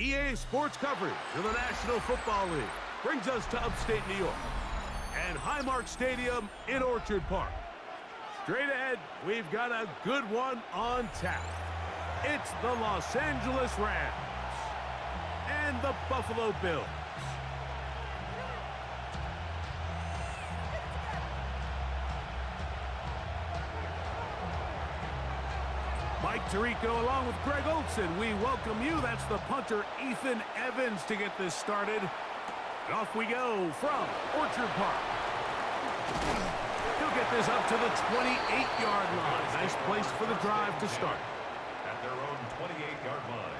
EA Sports coverage of the National Football League brings us to upstate New York and Highmark Stadium in Orchard Park. Straight ahead, we've got a good one on tap. It's the Los Angeles Rams and the Buffalo Bills. Mike Tirico along with Greg Olson. We welcome you. That's the punter, Ethan Evans, to get this started. And off we go from Orchard Park. He'll get this up to the 28-yard line. Nice place for the drive to start. At their own 28-yard line.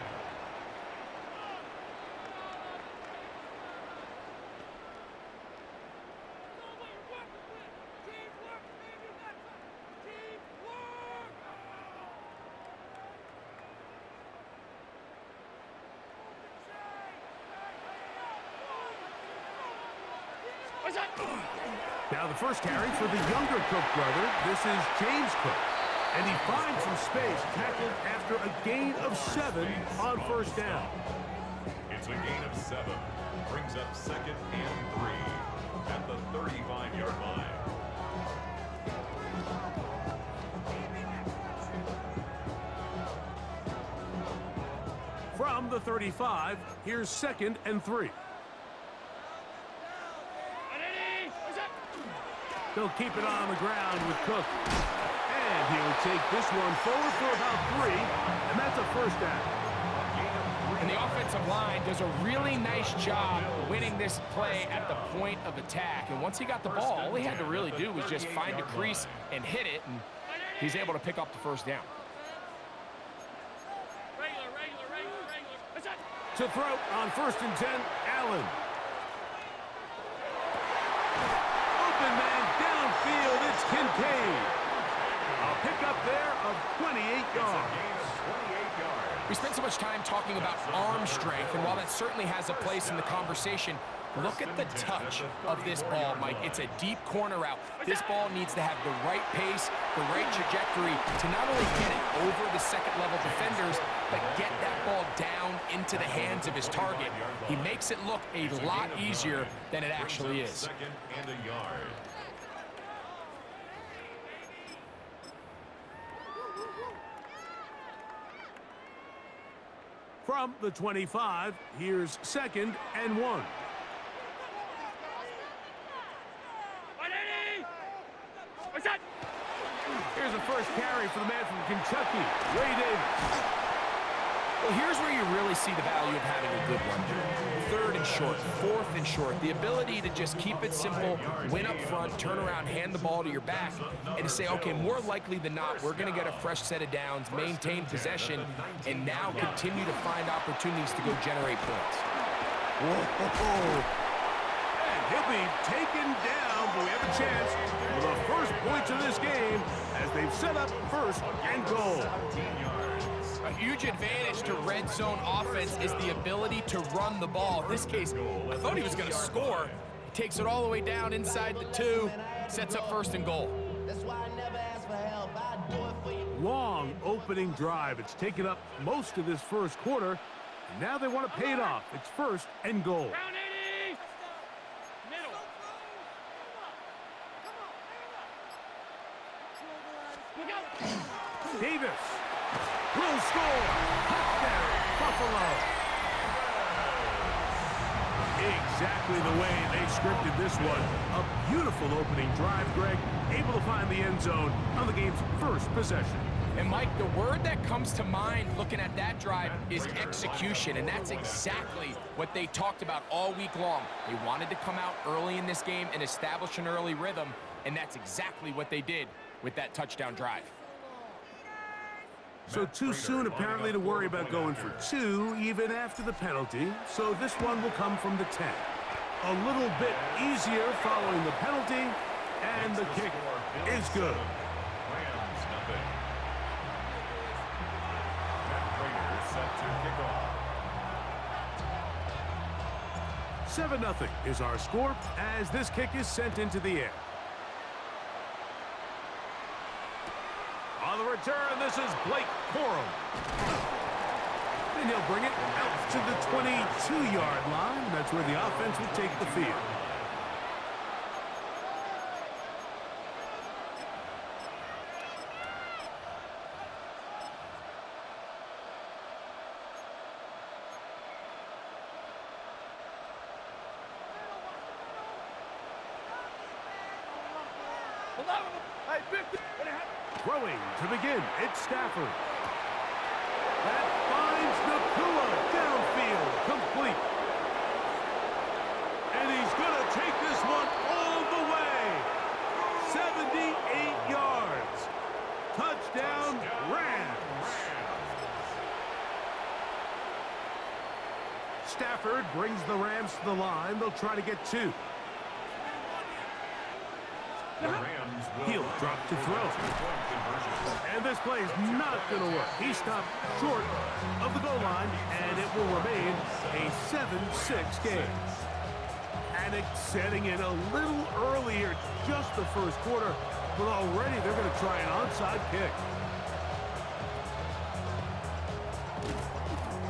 Now the first carry for the younger Cook brother. This is James Cook. And he finds some space, tackled after a gain of 7 on first down. It's a gain of 7. Brings up 2nd and 3 at the 35-yard line. From the 35, here's 2nd and 3. They'll keep it on the ground with Cook. And he'll take this one forward for about 3, and that's a first down. And the offensive line does a really nice job winning this play at the point of attack. And once he got the ball, all he had to really do was just find a crease and hit it, and he's able to pick up the first down. To throw on 1st and 10, Allen. Open man downfield, it's Kincaid. A pickup there of 28 yards. We spent so much time talking about arm strength, and while that certainly has a place in the conversation, look at the touch of this ball, Mike. It's a deep corner route. This ball needs to have the right pace, the right trajectory to not only get it over the second-level defenders, but get that ball down into the hands of his target. He makes it look a lot easier than it actually is. 2nd and a yard. From the 25, here's 2nd and 1. Here's a first carry for the man from Kentucky, Ray Davis. Well, here's where you really see the value of having a good run. 3rd and short, 4th and short. The ability to just keep it simple, win up front, turn around, hand the ball to your back, and to say, okay, more likely than not, we're going to get a fresh set of downs, maintain possession, and now continue to find opportunities to go generate points. Whoa. And he'll be taken down, but we have a chance for the first points of this game as they've set up 1st and goal. A huge advantage to red zone offense is the ability to run the ball. In this case, I thought he was going to score. He takes it all the way down inside the 2, sets up 1st and goal. Long opening drive. It's taken up most of this first quarter, and now they want to pay it off. It's 1st and goal. Davis will score. Touchdown, Buffalo. Exactly the way they scripted this one. A beautiful opening drive, Greg. Able to find the end zone on the game's first possession. And Mike, the word that comes to mind looking at that drive is execution, and that's exactly what they talked about all week long. They wanted to come out early in this game and establish an early rhythm, and that's exactly what they did with that touchdown drive. So too soon, apparently, to worry about going for 2, even after the penalty. So this one will come from the 10. A little bit easier following the penalty, and the kick is good. Rams nothing. Matt Prater set to kick off. 7-0 is our score as this kick is sent into the air. On the return, this is Blake Corum. And he'll bring it out to the 22-yard line. That's where the offense will take the field. Throwing to begin, it's Stafford. That finds Nakua downfield, complete. And he's going to take this one all the way. 78 yards. Touchdown, Rams. Stafford brings the Rams to the line. They'll try to get two. He'll drop to throw. And this play is not going to work. He stopped short of the goal line, and it will remain a 7-6 game. Panic setting in a little earlier, just the first quarter, but already they're going to try an onside kick.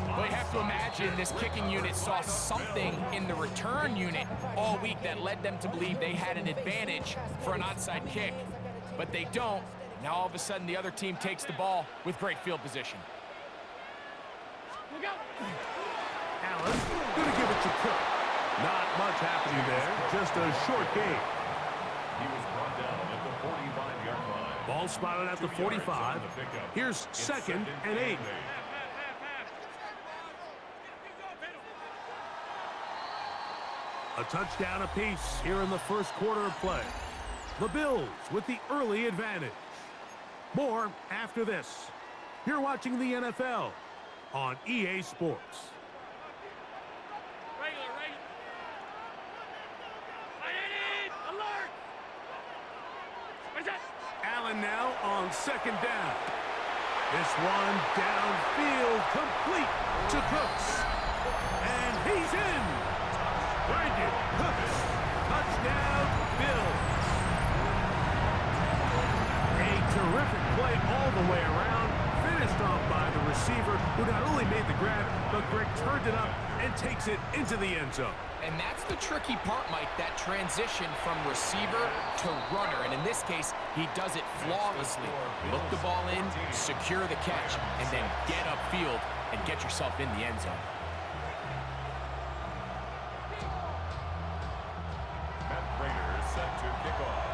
Well, you have to imagine this kicking unit saw something in the return unit all week that led them to believe they had an advantage for an onside kick. But they don't. Now all of a sudden the other team takes the ball with great field position. Allen, going to give it to Cook. Not much happening there, just a short game. He was brought down at the 45-yard line. Ball spotted at the 45. Here's second and 8. A touchdown apiece here in the first quarter of play. The Bills with the early advantage. More after this. You're watching the NFL on EA Sports. Allen now on second down. This one downfield, complete to Cooks. And he's in. Brandon Cooks. Touchdown, Bills. A terrific play all the way around. Finished off by the receiver, who not only made the grab, but Greg turned it up and takes it into the end zone. And that's the tricky part, Mike, that transition from receiver to runner. And in this case, he does it flawlessly. Look the ball in, secure the catch, and then get upfield and get yourself in the end zone. Matt Prater is set to kick off.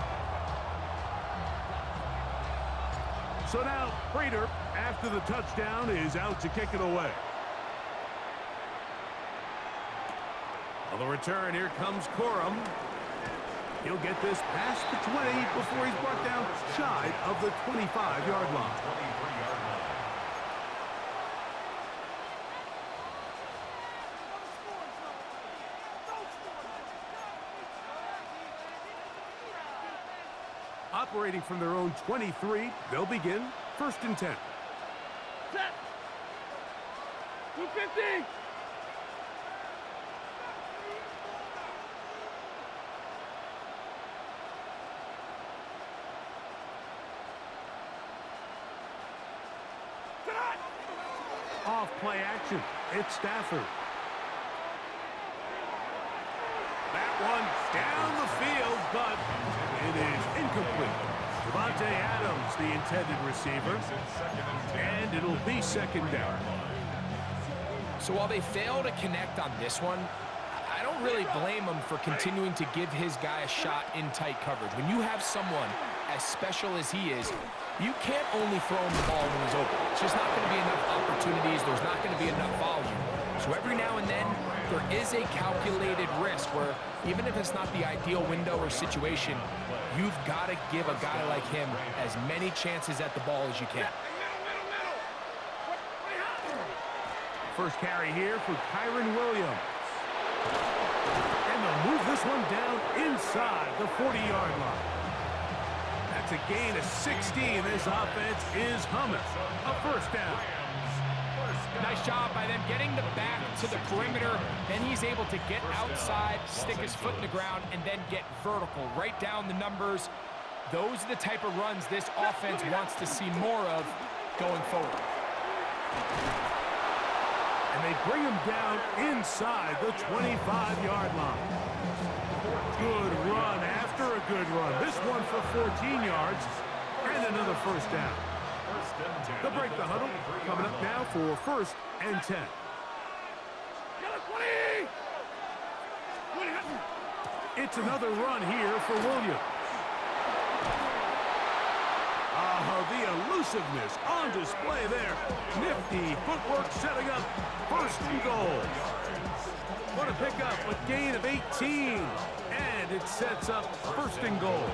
So now, Prater, after the touchdown, is out to kick it away. On the return, here comes Corum. He'll get this past the 20 before he's brought down shy of the 25-yard line. Operating from their own 23, they'll begin first and 10. Set. 250. Off play action. It's Stafford. That one down the field, but it is incomplete. Devontae Adams, the intended receiver, and it'll be second down. So while they fail to connect on this one, I don't really blame him for continuing to give his guy a shot in tight coverage. When you have someone as special as he is, you can't only throw him the ball when he's open. It's just not going to be enough opportunities. There's not going to be enough volume. So every now and then, there is a calculated risk where even if it's not the ideal window or situation, you've got to give a guy like him as many chances at the ball as you can. First carry here for Kyren Williams. And they'll move this one down inside the 40-yard line. That's a gain of 16. This offense is humming. A first down. Nice job by them getting the back to the perimeter. Then he's able to get outside, stick his foot in the ground, and then get vertical. Right down the numbers. Those are the type of runs this offense wants to see more of going forward. And they bring him down inside the 25-yard line. Good run after a good run. This one for 14 yards and another first down. They'll break the huddle. Coming up now for 1st and 10. It's another run here for Williams. The elusiveness on display there. Nifty footwork setting up 1st and goal. What a pickup, a gain of 18. And it sets up 1st and goal.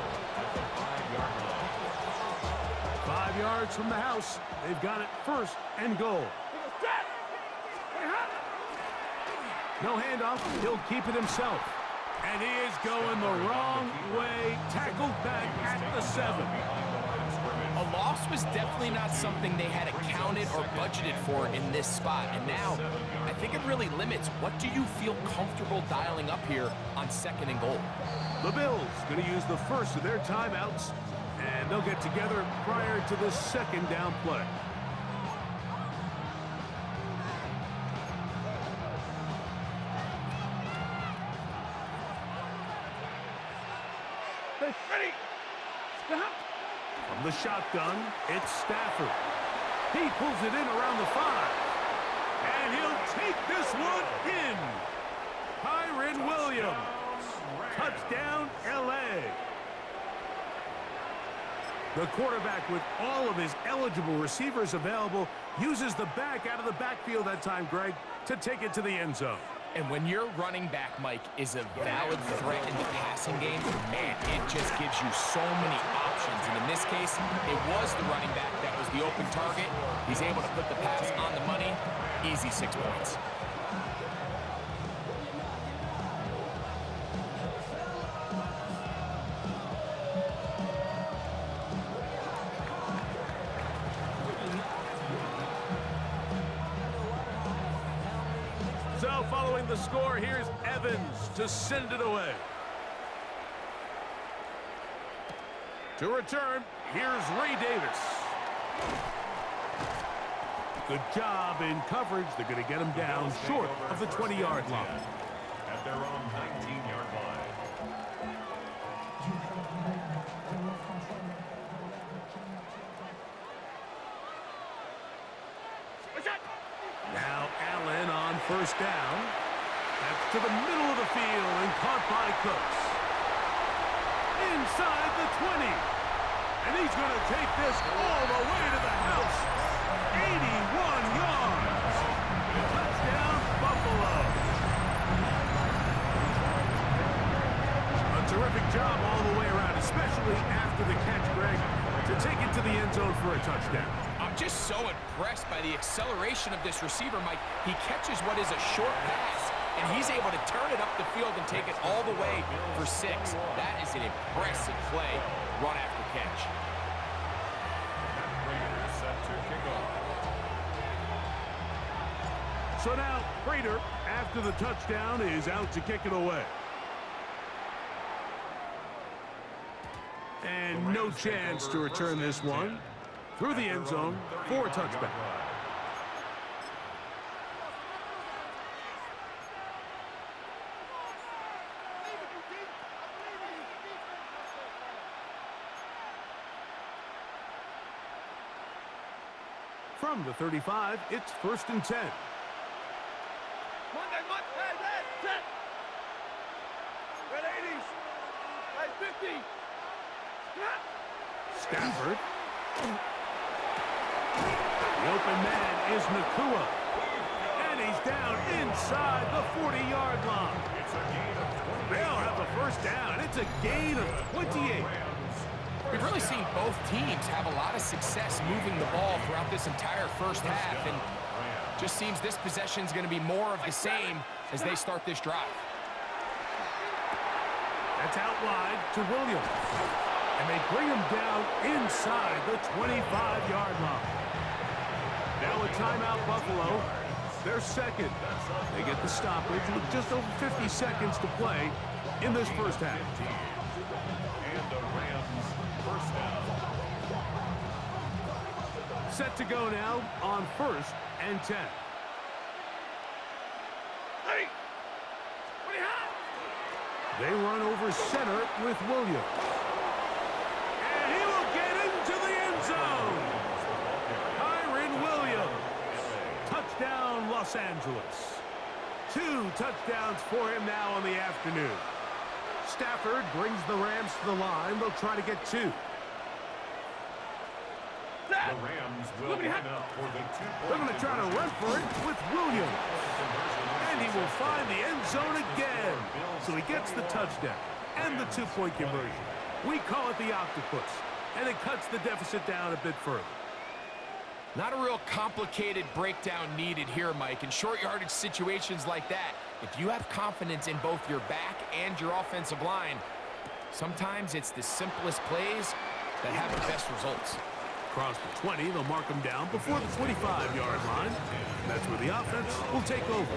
5 yards from the house. They've got it 1st and goal. No handoff. He'll keep it himself. And he is going the wrong way. Tackled back at the 7. A loss was definitely not something they had accounted or budgeted for in this spot. And now, I think it really limits what do you feel comfortable dialing up here on 2nd and goal. The Bills going to use the first of their timeouts, and they'll get together prior to the 2nd down play. Ready. From the shotgun, it's Stafford. He pulls it in around the 5. And he'll take this one in. Kyren Williams. Touchdown, L.A. The quarterback, with all of his eligible receivers available, uses the back out of the backfield that time, Greg, to take it to the end zone. And when your running back, Mike, is a valid threat in the passing game, man, it just gives you so many options. And in this case, it was the running back that was the open target. He's able to put the pass on the money. Easy 6 points. So following the score, here's Evans to send it away. To return, here's Ray Davis. Good job in coverage. They're going to get him down short of the 20-yard line. At their own 19-yard line. Now Allen on 1st down. That's to the middle of the field and caught by Cooks. Inside the 20. And he's going to take this all the way to the house. 81 yards. Touchdown, Buffalo. A terrific job all the way around, especially after the catch, Greg, to take it to the end zone for a touchdown. I'm just so impressed by the acceleration of this receiver, Mike. He catches what is a short pass, and he's able to turn it up the field and take it all the way for 6. That is an impressive play, run after catch. Raiders set to kick off. So now, Prater, after the touchdown, is out to kick it away. And no chance to return this one through the end zone for a touchback. From the 35, it's 1st and 10. Stafford. The open man is Nakua. And he's down inside the 40-yard line. They'll have the 1st down. It's a gain of 28. We've really seen both teams have a lot of success moving the ball throughout this entire 1st half, and just seems this possession is going to be more of the same as they start this drive. That's out wide to Williams. And they bring him down inside the 25-yard line. Now a timeout, Buffalo. They're 2nd. They get the stoppage with just over 50 seconds to play in this 1st half. And the Rams first down. Set to go now on 1st and 10. They run over center with Williams. And he will get into the end zone. Kyren Williams. Touchdown, Los Angeles. 2 touchdowns for him now on the afternoon. Stafford brings the Rams to the line. They'll try to get 2. The Rams will line up for the 2-point. They're going to try to run for it with Williams. And he will find the end zone again. So he gets the touchdown and the 2-point conversion. We call it the octopus. And it cuts the deficit down a bit further. Not a real complicated breakdown needed here, Mike. In short yardage situations like that, if you have confidence in both your back and your offensive line, sometimes it's the simplest plays that have the best results. Across the 20, they'll mark him down before the 25-yard line. And that's where the offense will take over.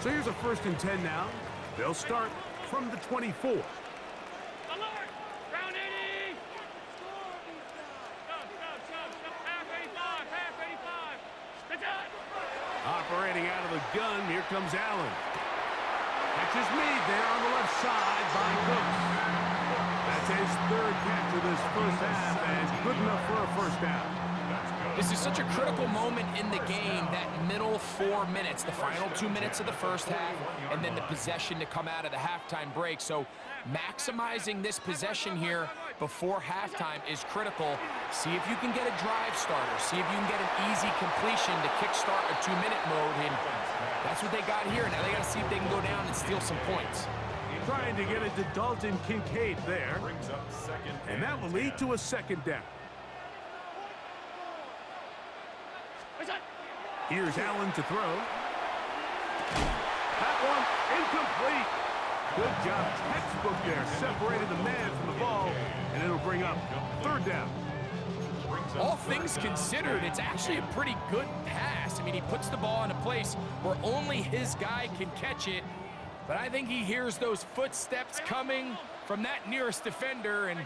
So here's a 1st and 10 now. They'll start from the 24. Operating out of the gun, here comes Allen. Catch is made there on the left side by Cooks. That's his 3rd catch of this first half, and good enough for a first down. This is such a critical moment in the game, that middle 4 minutes, the final 2 minutes of the first half, and then the possession to come out of the halftime break. So maximizing this possession here before halftime is critical. See if you can get a drive starter. See if you can get an easy completion to kickstart a 2-minute mode. And that's what they got here. Now they got to see if they can go down and steal some points. Trying to get it to Dalton Kincaid there. And that will lead to a 2nd down. Here's Allen to throw. That one incomplete. Good job, textbook there. Separated the man from the ball, and it'll bring up 3rd down. All things considered, it's actually a pretty good pass. I mean, he puts the ball in a place where only his guy can catch it, but I think he hears those footsteps coming from that nearest defender, and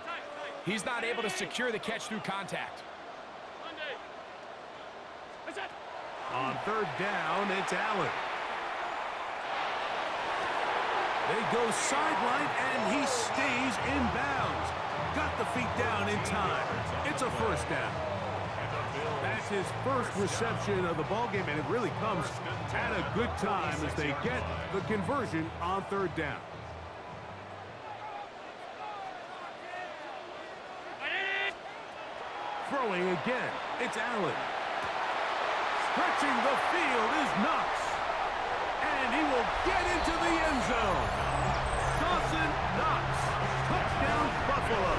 he's not able to secure the catch through contact. On 3rd down, it's Allen. They go sideline, and he stays in bounds. Got the feet down in time. It's a 1st down. That's his first reception of the ballgame, and it really comes at a good time as they get the conversion on 3rd down. Throwing again, it's Allen. Stretching the field is Knox. And he will get into the end zone. Dawson Knox. Touchdown, Buffalo.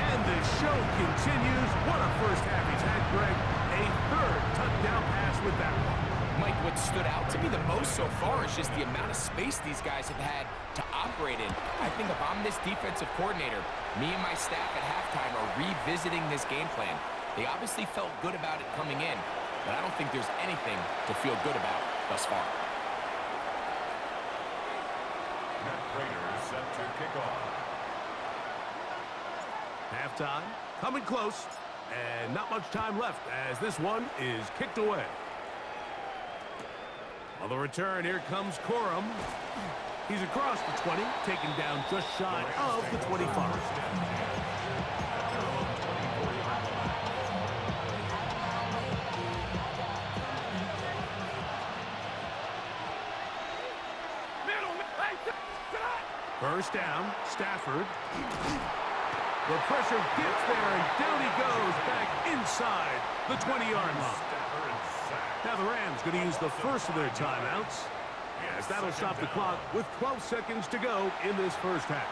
And the show continues. What a first half he's had, Greg. A 3rd touchdown pass with that one. Mike, what stood out to me the most so far is just the amount of space these guys have had to operate in. I think if I'm this defensive coordinator, me and my staff at halftime are revisiting this game plan. They obviously felt good about it coming in, but I don't think there's anything to feel good about thus far. Matt Prater set to kick off. Halftime coming close, and not much time left as this one is kicked away. On the return, here comes Corum. He's across the 20, taken down just shy of the 25. First down, Stafford. The pressure gets there, and down he goes back inside the 20-yard line. Now the Rams going to use the first of their timeouts, as that'll stop the clock with 12 seconds to go in this first half.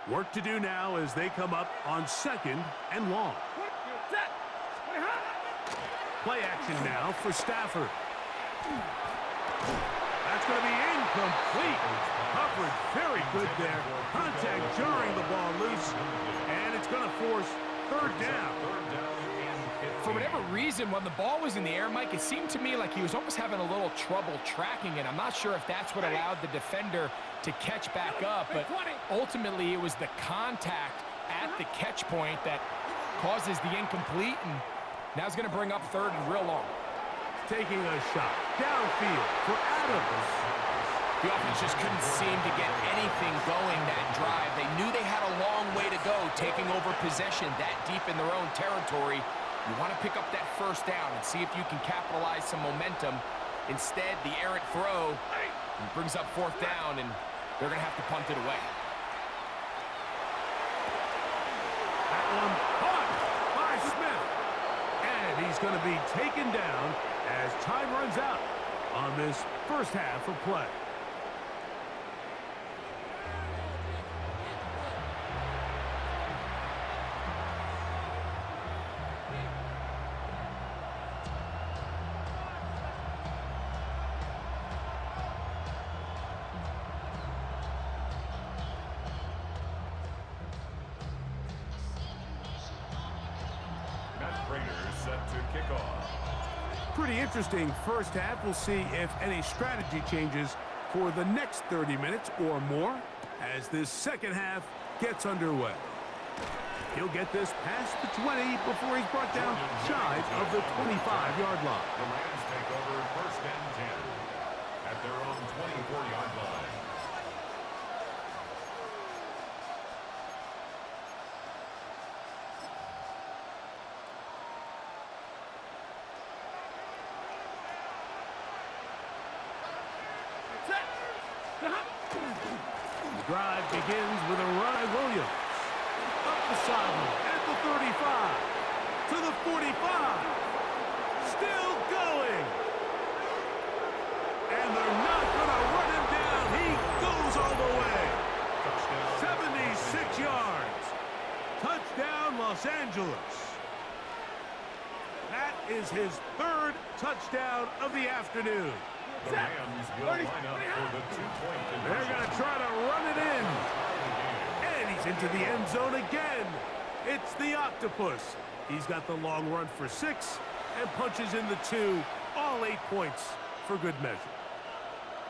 Work to do now as they come up on 2nd and long. Play action now for Stafford. That's going to be incomplete. Coverage very good there. Contact jarring the ball loose. And it's going to force third down. For whatever reason, when the ball was in the air, Mike, it seemed to me like he was almost having a little trouble tracking it. I'm not sure if that's what allowed the defender to catch back up, but ultimately it was the contact at the catch point that causes the incomplete, and now it's going to bring up third and real long. Taking a shot downfield for Adams. The offense just couldn't seem to get anything going that drive. They knew they had a long way to go, taking over possession that deep in their own territory. You want to pick up that first down and see if you can capitalize some momentum. Instead, the errant throw brings up fourth down, and they're going to have to punt it away. That one caught by Smith. And he's going to be taken down as time runs out on this first half of play. Set to kick off. Pretty interesting first half. We'll see if any strategy changes for the next 30 minutes or more as this second half gets underway. He'll get this past the 20 before he's brought down shy of the 25-yard line. The Rams take over first and 10 at their own 24-yard line. The drive begins with a run by Williams. Up the sideline at the 35. To the 45. Still going. And they're not going to run him down. He goes all the way. Touchdown. 76 yards. Touchdown, Los Angeles. That is his third touchdown of the afternoon. The Rams will line up for the two-point conversion. They're going to try to run it in. And he's into the end zone again. It's the Octopus. He's got the long run for 6 and punches in the 2. All 8 points for good measure.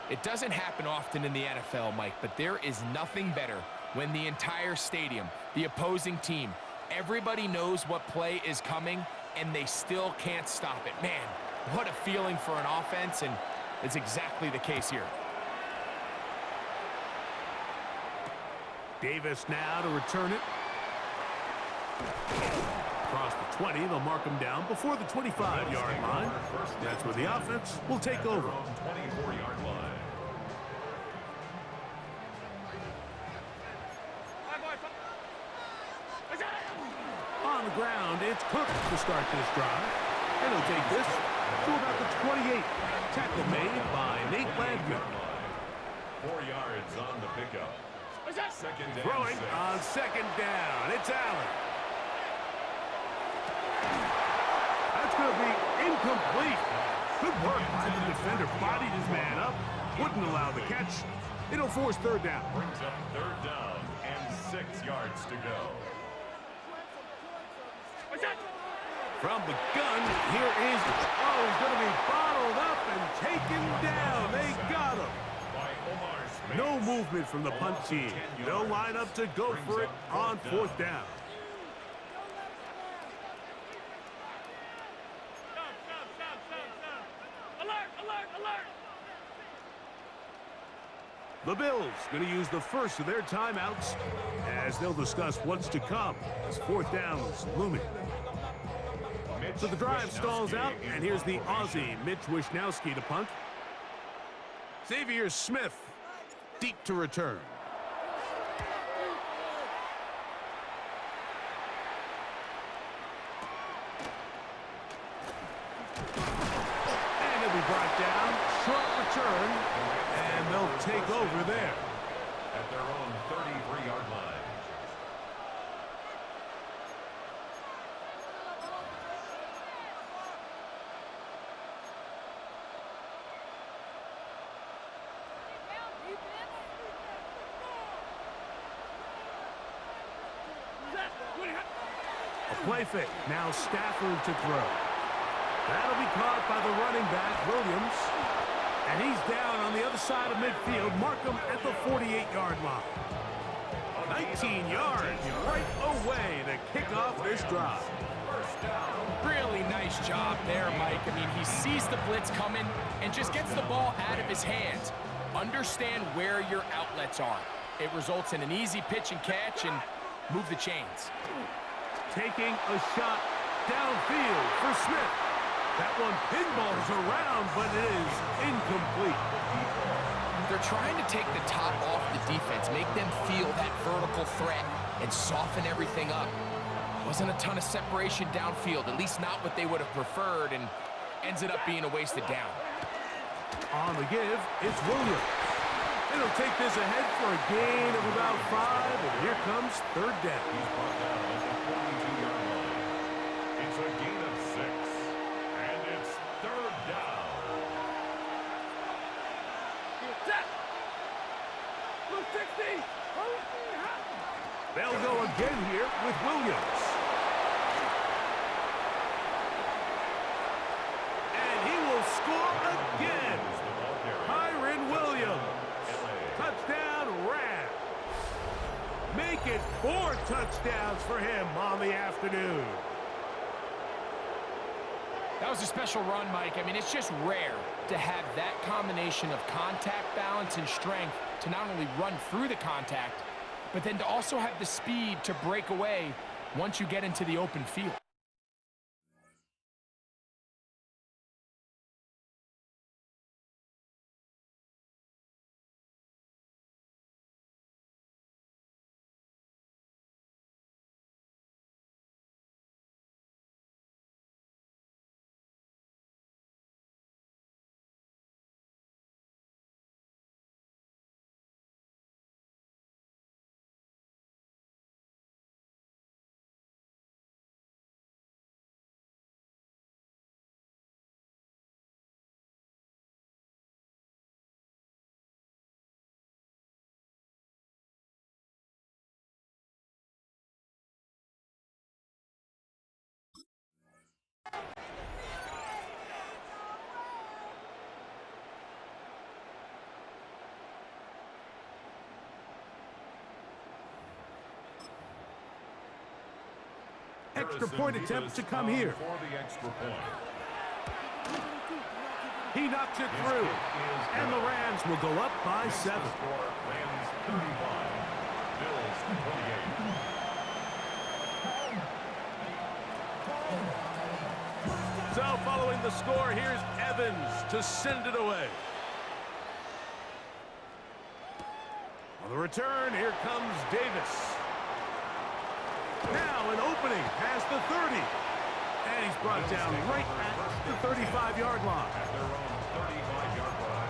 It doesn't happen often in the NFL, Mike, but there is nothing better when the entire stadium, the opposing team, everybody knows what play is coming, and they still can't stop it. Man, what a feeling for an offense, and it's exactly the case here. Davis now to return it. Across the 20, they'll mark him down before the 25-yard line. That's where the offense will take over. 24-yard line. On the ground, it's Cook to start this drive. And he'll take this to about the 28. Tackle made by Nate Landman. 4 yards on the pickup. Second and Throwing 6. on second down. It's Allen. That's going to be incomplete. Good work by the defender. Bodied his man up. Wouldn't allow the catch. It'll force third down. Brings up third down and 6 yards to go. From the gun, here is, oh, he's going to be bottled up and taken down. They got him. By Omar Speights. No movement from the punt team. They'll line up to go for it on fourth down. The Bills going to use the first of their timeouts as they'll discuss what's to come as fourth down is looming. So the drive stalls out, and here's the Aussie, Mitch Wishnowsky, to punt. Xavier Smith, deep to return. And he'll be brought down, short return, and they'll take over there. At their own 33-yard line. A play fake. Now Stafford to throw. That'll be caught by the running back, Williams. And he's down on the other side of midfield. Mark him at the 48-yard line. 19 yards right away to kick off this drive. Really nice job there, Mike. I mean, he sees the blitz coming and just gets the ball out of his hands. Understand where your outlets are. It results in an easy pitch and catch and move the chains. Taking a shot downfield for Smith. That one pinballs around, but it is incomplete. They're trying to take the top off the defense, make them feel that vertical threat, and soften everything up. Wasn't a ton of separation downfield, at least not what they would have preferred, and ends it up being a wasted down. On the give, it's Williams. It'll take this ahead for a gain of about 5, and here comes third down. He's brought down at the 42-yard line. It's a gain of 6, and it's third down. They'll go again here with Williams. And he will score again. Kyren Williams. Touchdown, Rams. Make it 4 touchdowns for him on the afternoon. That was a special run, Mike. I mean, it's just rare to have that combination of contact balance and strength to not only run through the contact, but then to also have the speed to break away once you get into the open field. Extra point attempt to come here. For the extra point. He knocks it through. And the Rams will go up by 7. Rams 35, Bills 28. So following the score, here's Evans to send it away. On the return, here comes Davis. Now an opening past the 30. And he's brought down right at the 35-yard line. At their own 35-yard line.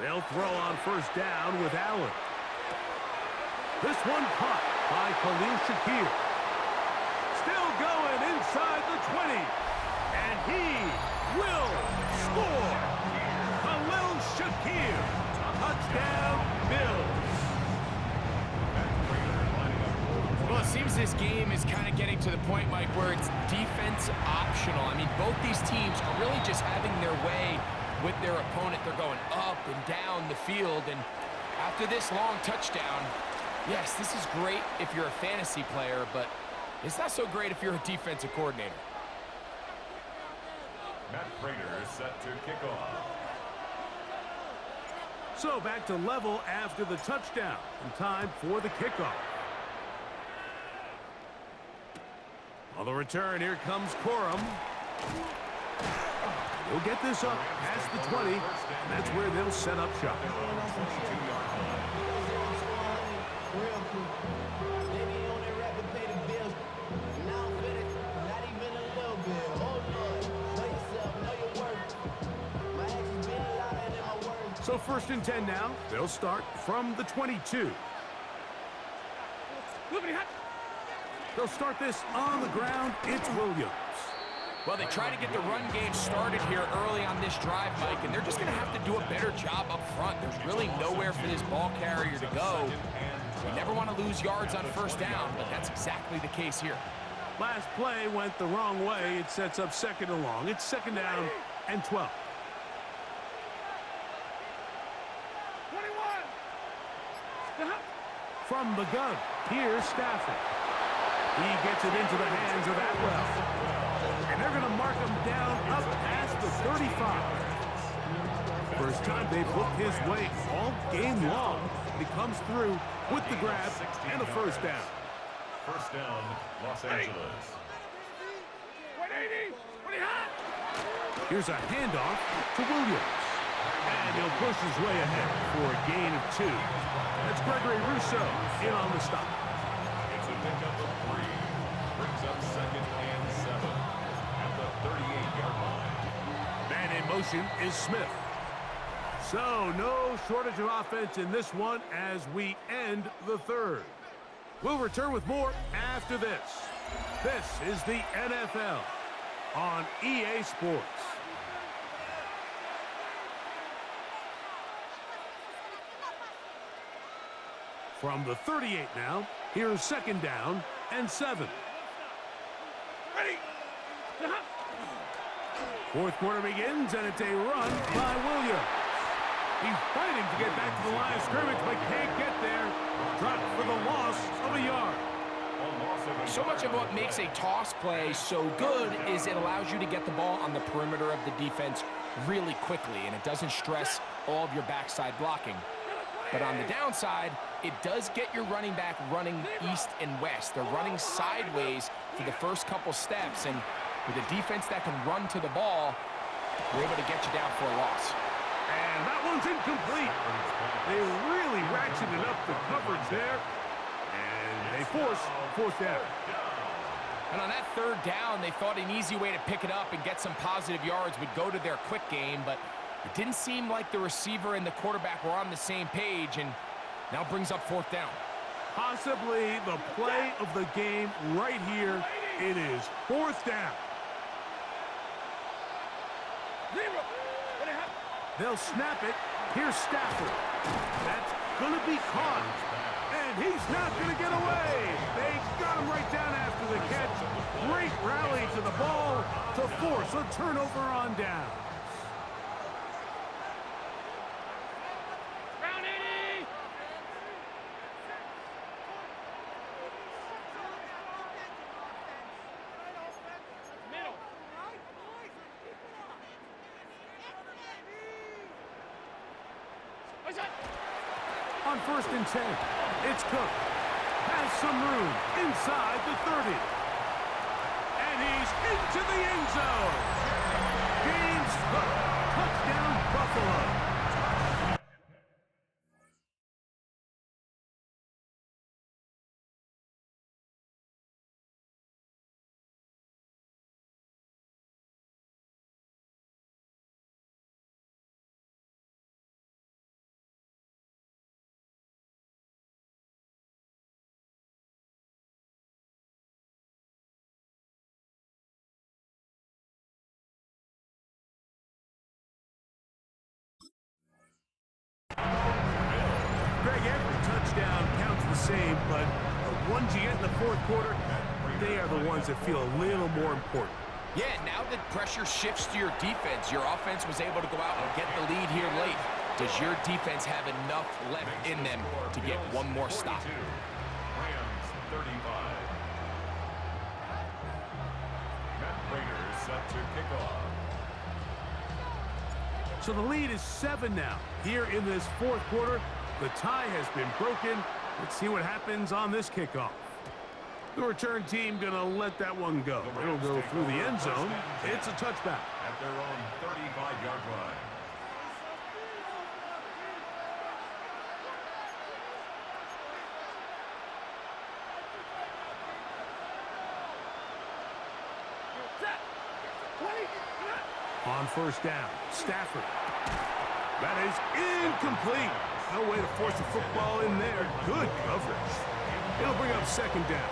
They'll throw on first down with Allen. This one caught by Khalil Shakir. Still going inside the 20. And he will score. Khalil Shakir. Touchdown, Bills. Well, it seems this game is kind of getting to the point, Mike, where it's defense optional. I mean, both these teams are really just having their way with their opponent. They're going up and down the field, and after this long touchdown, yes, this is great if you're a fantasy player, but it's not so great if you're a defensive coordinator. Matt Prater is set to kick off. So back to level after the touchdown, and time for the kickoff. On the return, here comes Corum. He'll get this up past the 20, and that's where they'll set up shop. So 1st and 10 now. They'll start from the 22. They'll start this on the ground. It's Williams. Well, they try to get the run game started here early on this drive, Mike, and they're just going to have to do a better job up front. There's really nowhere for this ball carrier to go. You never want to lose yards on 1st down, but that's exactly the case here. Last play went the wrong way. It sets up 2nd and long. It's 2nd down and 12. 21. From the gun, here's Stafford. He gets it into the hands of Atwell. And they're going to mark him down up past the 35. First time they've looked his way all game long. He comes through with the grab and a 1st down. 1st down, Los Angeles. Here's a handoff to Williams. And he'll push his way ahead for a gain of 2. That's Gregory Rousseau in on the stop. It's a pickup of 3. Brings up 2nd and 7 at the 38-yard line. Man in motion is Smith. So no shortage of offense in this one as we end the 3rd. We'll return with more after this. This is the NFL on EA Sports. From the 38 now, here's 2nd down and 7. Ready. 4th quarter begins, and it's a run by Williams. He's fighting to get back to the line of scrimmage, but can't get there. Dropped for the loss of a yard. So much of what makes a toss play so good is it allows you to get the ball on the perimeter of the defense really quickly, and it doesn't stress all of your backside blocking. But on the downside, it does get your running back running east and west. They're running sideways for the first couple steps, and with a defense that can run to the ball, we're able to get you down for a loss. And that one's incomplete. They really ratcheted up the coverage there, and they force 4th down. And on that 3rd down, they thought an easy way to pick it up and get some positive yards would go to their quick game, but it didn't seem like the receiver and the quarterback were on the same page, and now brings up 4th down. Possibly the play of the game right here. It is 4th down. They'll snap it. Here's Stafford. That's going to be caught. And he's not going to get away. They got him right down after the catch. Great rally to the ball to force a turnover on down. On 1st and 10, it's Cook. Has some room inside the 30. And he's into the end zone. James Cook, touchdown Buffalo. Greg, every touchdown counts the same, but the ones you get in the 4th quarter, they are the ones that feel a little more important. Yeah, now that pressure shifts to your defense, your offense was able to go out and get the lead here late. Does your defense have enough left in them to get one more stop? Rams 35. Matt Prater set to kick off. So the lead is 7 now. Here in this 4th quarter, the tie has been broken. Let's see what happens on this kickoff. The return team going to let that one go. It'll go through the end zone. It's a touchback. At their own 35-yard line. On 1st down, Stafford. That is incomplete. No way to force the football in there. Good coverage. It'll bring up second down.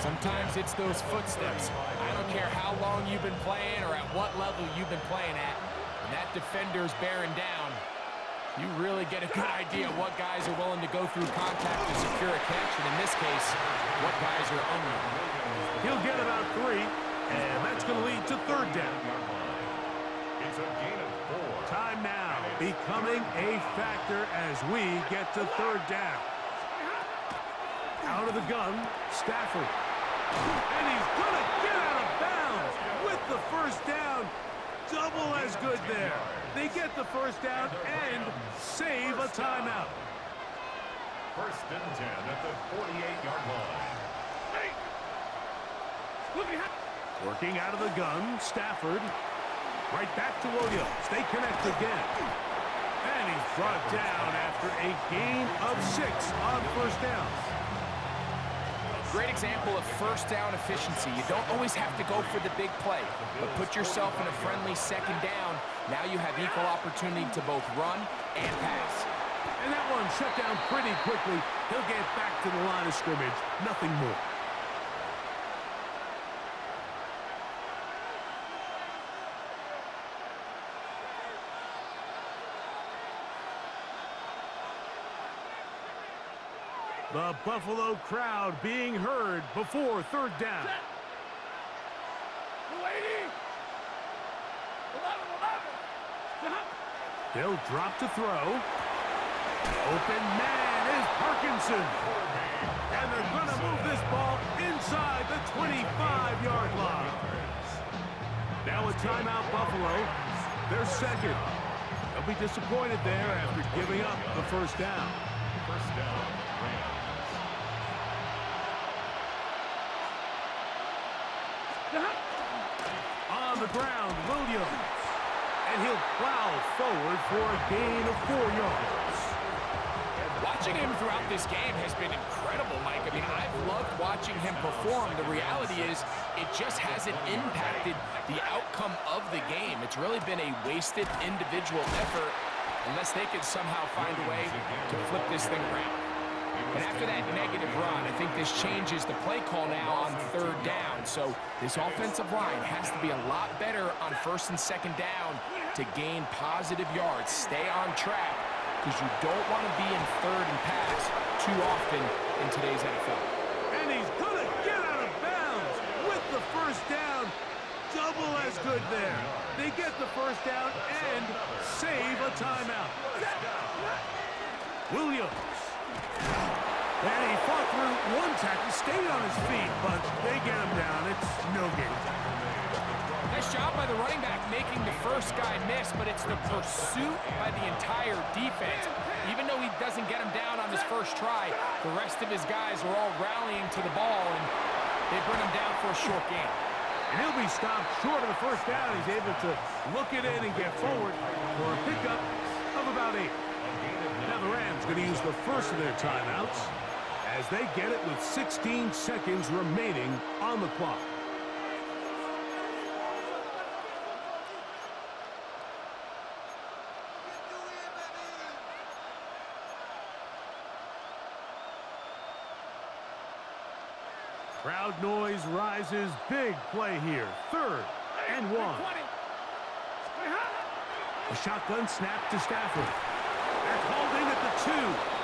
Sometimes it's those footsteps. I don't care how long you've been playing or at what level you've been playing at. When that defender's bearing down, you really get a good idea of what guys are willing to go through contact to secure a catch, and in this case, what guys are unwilling. He'll get about 3, and that's going to lead to third down. It's a gain of 4. Time now becoming a factor as we get to third down. Out of the gun, Stafford. And he's going to get out of bounds with the first down. Double as good there. They get the first down and save a timeout. First and 10 at the 48-yard line. Working out of the gun, Stafford. Right back to Williams. They connect again. And he's brought down after a gain of 6 on first down. Great example of first down efficiency. You don't always have to go for the big play, but put yourself in a friendly second down. Now you have equal opportunity to both run and pass. And that one shut down pretty quickly. He'll get back to the line of scrimmage. Nothing more. The Buffalo crowd being heard before third down. They'll drop to throw. Open man is Parkinson. And they're going to move this ball inside the 25-yard line. Now a timeout, Buffalo. They're second. They'll be disappointed there after giving up the first down. First down, Rams. On the ground, Williams. And he'll plow forward for a gain of 4 yards. Watching him throughout this game has been incredible, Mike. I mean, I've loved watching him perform. The reality is it just hasn't impacted the outcome of the game. It's really been a wasted individual effort unless they can somehow find a way to flip this thing around. But after that negative run, I think this changes the play call now on third down. So this offensive line has to be a lot better on first and second down to gain positive yards. Stay on track because you don't want to be in third and pass too often in today's NFL. And he's going to get out of bounds with the first down. Double as good there. They get the first down and save a timeout. Williams. And he fought through one tackle, stayed on his feet, but they get him down. It's no gain. Nice job by the running back making the first guy miss, but it's the pursuit by the entire defense. Even though he doesn't get him down on his first try, the rest of his guys are all rallying to the ball, and they bring him down for a short gain. And he'll be stopped short of the first down. He's able to look it in and get forward for a pickup of about 8. Now the Rams going to use the first of their timeouts as they get it with 16 seconds remaining on the clock. Crowd noise rises. Big play here. 3rd and 1. A shotgun snap to Stafford. They're called in at the 2.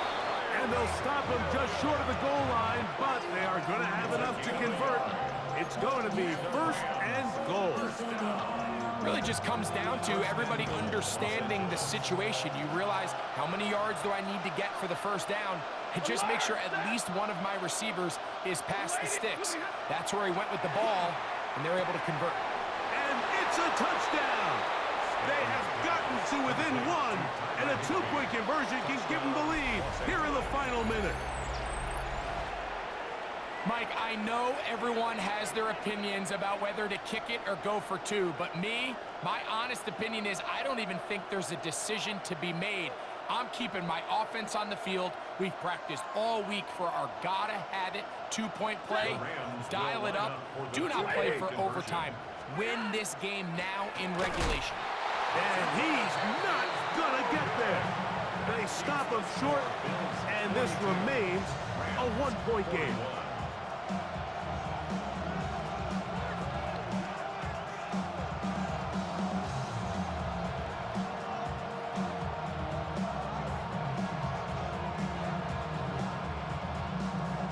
And they'll stop him just short of the goal line, but they are going to have enough to convert. It's going to be 1st and goal. Really just comes down to everybody understanding the situation. You realize how many yards do I need to get for the first down, and just make sure at least one of my receivers is past the sticks. That's where he went with the ball, and they're able to convert. And it's a touchdown. They have gotten to within 1, and a 2-point conversion can give them the lead here in the final minute. Mike, I know everyone has their opinions about whether to kick it or go for 2, but my honest opinion is I don't even think there's a decision to be made. I'm keeping my offense on the field. We've practiced all week for our gotta-have-it 2-point play. Dial it up. Do not play for overtime. Win this game now in regulation. And he's not gonna get there. They stop him short, and this remains a one-point game.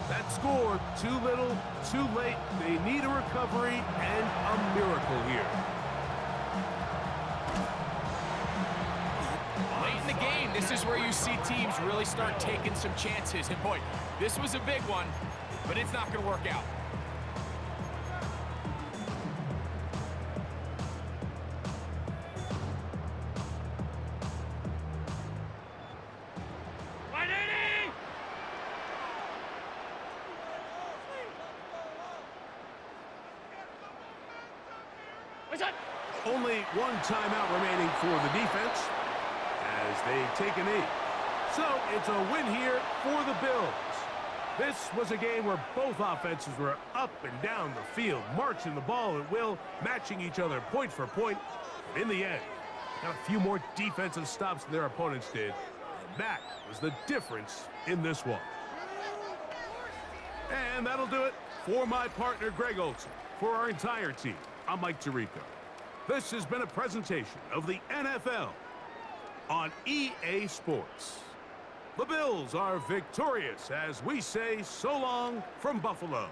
That score, too little, too late. They need a recovery and a miracle here. Late in the game, this is where you see teams really start taking some chances. And boy, this was a big one, but it's not going to work out. Only one timeout remaining for the defense as they take a knee. So it's a win here for the Bills. This was a game where both offenses were up and down the field, marching the ball at will, matching each other point for point. But in the end, got a few more defensive stops than their opponents did. And that was the difference in this one. And that'll do it for my partner, Greg Olson. For our entire team, I'm Mike Tirico. This has been a presentation of the NFL on EA Sports. The Bills are victorious as we say so long from Buffalo.